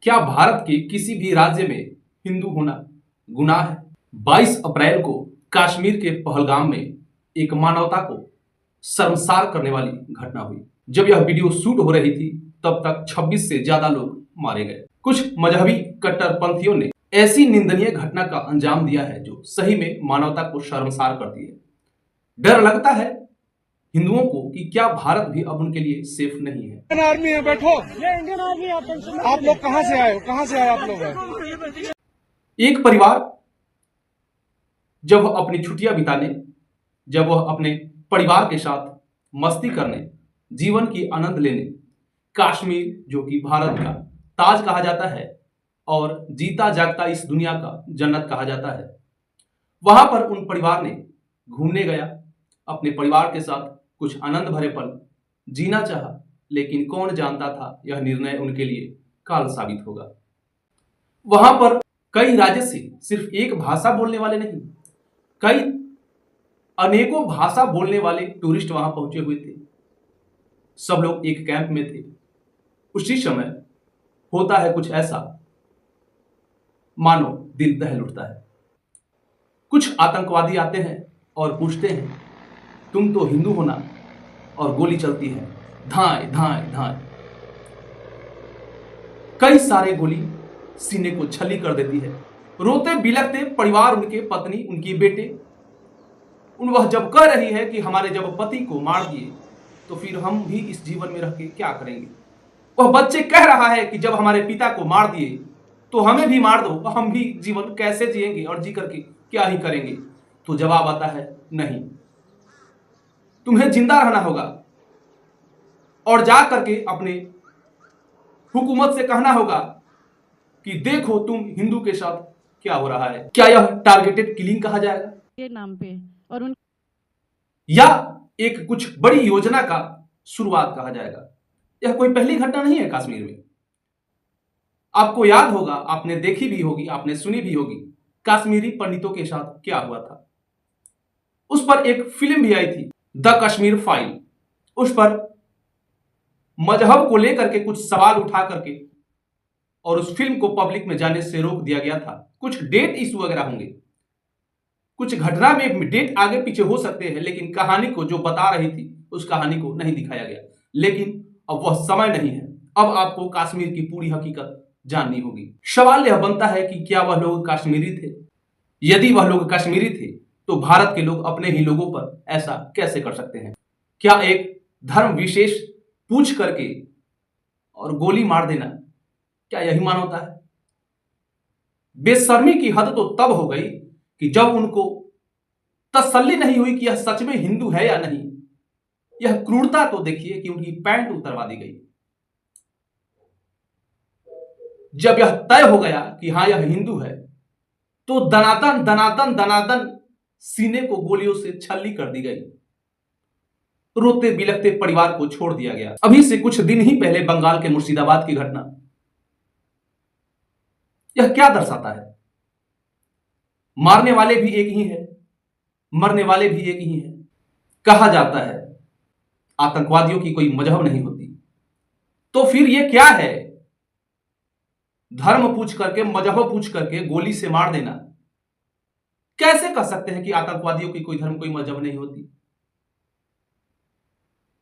क्या भारत के किसी भी राज्य में हिंदू होना गुनाह है? 22 अप्रैल को कश्मीर के पहलगाम में एक मानवता को शर्मसार करने वाली घटना हुई। जब यह वीडियो शूट हो रही थी तब तक 26 से ज्यादा लोग मारे गए। कुछ मजहबी कट्टरपंथियों ने ऐसी निंदनीय घटना का अंजाम दिया है जो सही में मानवता को शर्मसार करती है। डर लगता है हिंदुओं को कि क्या भारत भी अब उनके लिए सेफ नहीं है। इंडियन आर्मी है, बैठो। ये इंडियन आर्मी है, आप लोग कहाँ से आए हो? कहाँ से आए आप लोग? एक परिवार जब वह अपनी छुट्टियां बिताने, जब वह अपने परिवार के साथ मस्ती करने, जीवन की आनंद लेने कश्मीर, जो कि भारत का ताज कहा जाता है और जीता जागता इस दुनिया का जन्नत कहा जाता है, वहां पर उन परिवार ने घूमने गया, अपने परिवार के साथ कुछ आनंद भरे पल जीना चाहा, लेकिन कौन जानता था यह निर्णय उनके लिए काल साबित होगा। वहां पर कई राज्य से सिर्फ एक भाषा बोलने वाले नहीं, कई अनेकों भाषा बोलने वाले टूरिस्ट वहां पहुंचे हुए थे। सब लोग एक कैंप में थे। उसी समय होता है कुछ ऐसा, मानो दिल दहल उठता है। कुछ आतंकवादी आते हैं और पूछते हैं, तुम तो हिंदू हो ना? और गोली चलती है, धाए धाए धाए। कई सारे गोली सीने को छली कर देती है। रोते बिलखते परिवार, उनके पत्नी, उनकी बेटे, वह जब कह रही है कि हमारे जब पति को मार दिए तो फिर हम भी इस जीवन में रह के क्या करेंगे। वह बच्चे कह रहा है कि जब हमारे पिता को मार दिए तो हमें भी मार दो, हम भी जीवन कैसे जिएंगे और जी करके क्या ही करेंगे। तो जवाब आता है, नहीं, तुम्हें जिंदा रहना होगा और जा करके अपने हुकूमत से कहना होगा कि देखो तुम हिंदू के साथ क्या हो रहा है। क्या यह टारगेटेड किलिंग कहा जाएगा के नाम पे, और या एक कुछ बड़ी योजना का शुरुआत कहा जाएगा? यह कोई पहली घटना नहीं है कश्मीर में। आपको याद होगा, आपने देखी भी होगी, आपने सुनी भी होगी, कश्मीरी पंडितों के साथ क्या हुआ था। उस पर एक फिल्म भी आई थी, द कश्मीर फाइल। उस पर मजहब को लेकर के कुछ सवाल उठा करके और उस फिल्म को पब्लिक में जाने से रोक दिया गया था। कुछ डेट इशू वगैरह होंगे, कुछ घटना में डेट आगे पीछे हो सकते हैं, लेकिन कहानी को जो बता रही थी उस कहानी को नहीं दिखाया गया। लेकिन अब वह समय नहीं है, अब आपको कश्मीर की पूरी हकीकत जाननी होगी। सवाल यह बनता है कि क्या वह लोग कश्मीरी थे? यदि वह लोग कश्मीरी थे तो भारत के लोग अपने ही लोगों पर ऐसा कैसे कर सकते हैं? क्या एक धर्म विशेष पूछ करके और गोली मार देना, क्या यही मानवता है? बेशर्मी की हद तो तब हो गई कि जब उनको तसल्ली नहीं हुई कि यह सच में हिंदू है या नहीं। यह क्रूरता तो देखिए कि उनकी पैंट उतरवा दी गई। जब यह तय हो गया कि हां यह हिंदू है तो दनादन दनादन दनादन सीने को गोलियों से छल्ली कर दी गई। रोते बिलखते परिवार को छोड़ दिया गया। अभी से कुछ दिन ही पहले बंगाल के मुर्शिदाबाद की घटना, यह क्या दर्शाता है? मारने वाले भी एक ही है, मरने वाले भी एक ही है। कहा जाता है आतंकवादियों की कोई मजहब नहीं होती, तो फिर यह क्या है? धर्म पूछ करके, मजहब पूछ करके गोली से मार देना। कैसे कह सकते हैं कि आतंकवादियों की कोई धर्म, कोई मजहब नहीं होती?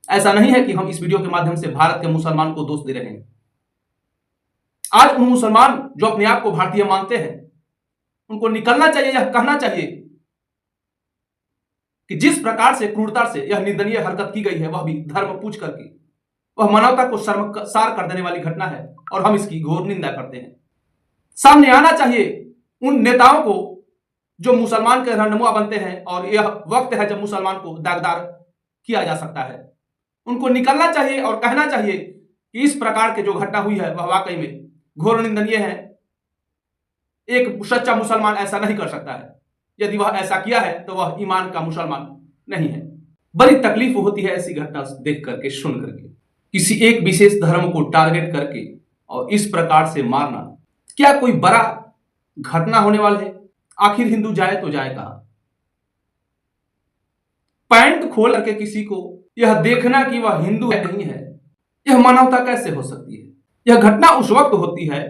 ऐसा नहीं है कि हम इस वीडियो के माध्यम से भारत के मुसलमान को दोष दे रहे हैं। आज उन मुसलमान जो अपने आप को भारतीय मानते हैं, उनको निकलना चाहिए, यह कहना चाहिए कि जिस प्रकार से क्रूरता से यह निंदनीय हरकत की गई है, वह भी धर्म पूछ करके, वह मानवता को शर्मसार कर देने वाली घटना है और हम इसकी घोर निंदा करते हैं। सामने आना चाहिए उन नेताओं को जो मुसलमान के रहनुमा बनते हैं, और यह वक्त है जब मुसलमान को दागदार किया जा सकता है। उनको निकलना चाहिए और कहना चाहिए कि इस प्रकार के जो घटना हुई है वह वाकई में घोर निंदनीय है। एक सच्चा मुसलमान ऐसा नहीं कर सकता है। यदि वह ऐसा किया है तो वह ईमान का मुसलमान नहीं है। बड़ी तकलीफ होती है ऐसी घटना देख करके, सुन करके, किसी एक विशेष धर्म को टारगेट करके और इस प्रकार से मारना। क्या कोई बड़ा घटना होने वाला है? आखिर हिंदू जाए तो जाए कहां? पैंट खोल करके किसी को यह देखना कि वह हिंदू है नहीं है, यह मानवता कैसे हो सकती है? यह घटना उस वक्त होती है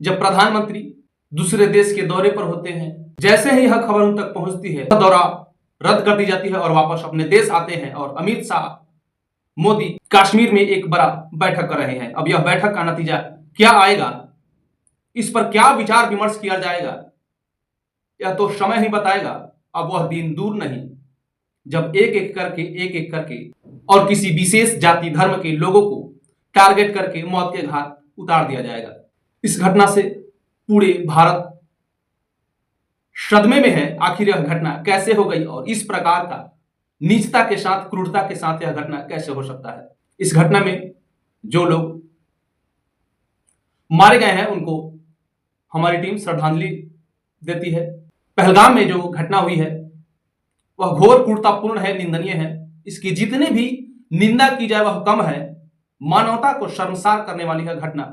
जब प्रधानमंत्री दूसरे देश के दौरे पर होते हैं। जैसे ही यह खबर उन तक पहुंचती है, दौरा रद्द कर दी जाती है और वापस अपने देश आते हैं और अमित शाह, मोदी कश्मीर में एक बड़ा बैठक कर रहे हैं। अब यह बैठक का नतीजा क्या आएगा, इस पर क्या विचार विमर्श किया जाएगा, यह तो समय ही बताएगा। अब वह दिन दूर नहीं जब एक एक करके और किसी विशेष जाति धर्म के लोगों को टारगेट करके मौत के घाट उतार दिया जाएगा। इस घटना से पूरे भारत सदमे में है। आखिर यह घटना कैसे हो गई और इस प्रकार का नीचता के साथ, क्रूरता के साथ यह घटना कैसे हो सकता है। इस घटना में जो लोग मारे गए हैं उनको हमारी टीम श्रद्धांजलि देती है। पहलगाम में जो घटना हुई है वह घोर क्रूरतापूर्ण है, निंदनीय है। इसकी जितनी भी निंदा की जाए वह कम है। मानवता को शर्मसार करने वाली है घटना,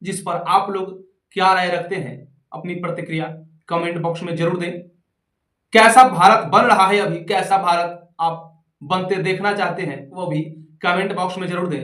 जिस पर आप लोग क्या राय रखते हैं, अपनी प्रतिक्रिया कमेंट बॉक्स में जरूर दें। कैसा भारत बन रहा है अभी, कैसा भारत आप बनते देखना चाहते हैं, वो भी कमेंट बॉक्स में जरूर दें।